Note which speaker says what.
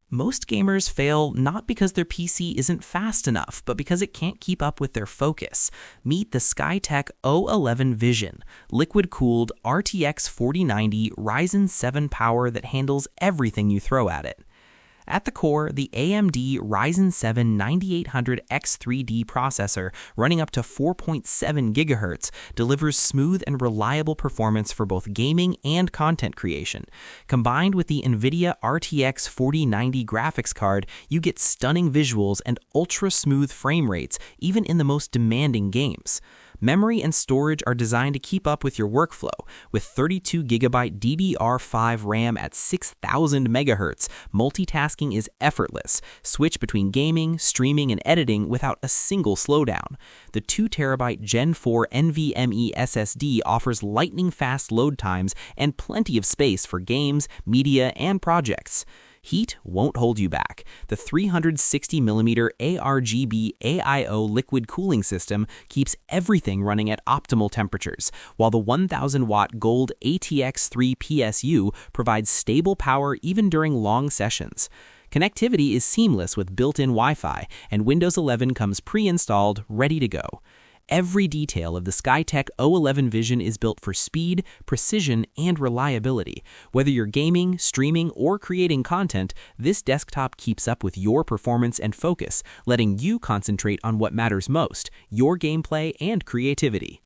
Speaker 1: Most gamers fail not because their PC isn't fast enough, but because it can't keep up with their focus. Meet the Skytech O11 Vision, liquid-cooled RTX 4090 Ryzen 7 power that handles everything you throw at it. At the core, the AMD Ryzen 7 9800X3D processor, running up to 4.7 GHz, delivers smooth and reliable performance for both gaming and content creation. Combined with the NVIDIA RTX 4090 graphics card, you get stunning visuals and ultra-smooth frame rates, even in the most demanding games. Memory and storage are designed to keep up with your workflow. With 32GB DDR5 RAM at 6000 MHz, multitasking is effortless. Switch between gaming, streaming, and editing without a single slowdown. The 2TB Gen4 NVMe SSD offers lightning-fast load times and plenty of space for games, media, and projects. Heat won't hold you back. The 360mm ARGB AIO liquid cooling system keeps everything running at optimal temperatures, while the 1000-watt Gold ATX3 PSU provides stable power even during long sessions. Connectivity is seamless with built-in Wi-Fi, and Windows 11 comes pre-installed, ready to go. Every detail of the Skytech O11 Vision is built for speed, precision, and reliability. Whether you're gaming, streaming, or creating content, this desktop keeps up with your performance and focus, letting you concentrate on what matters most, your gameplay and creativity.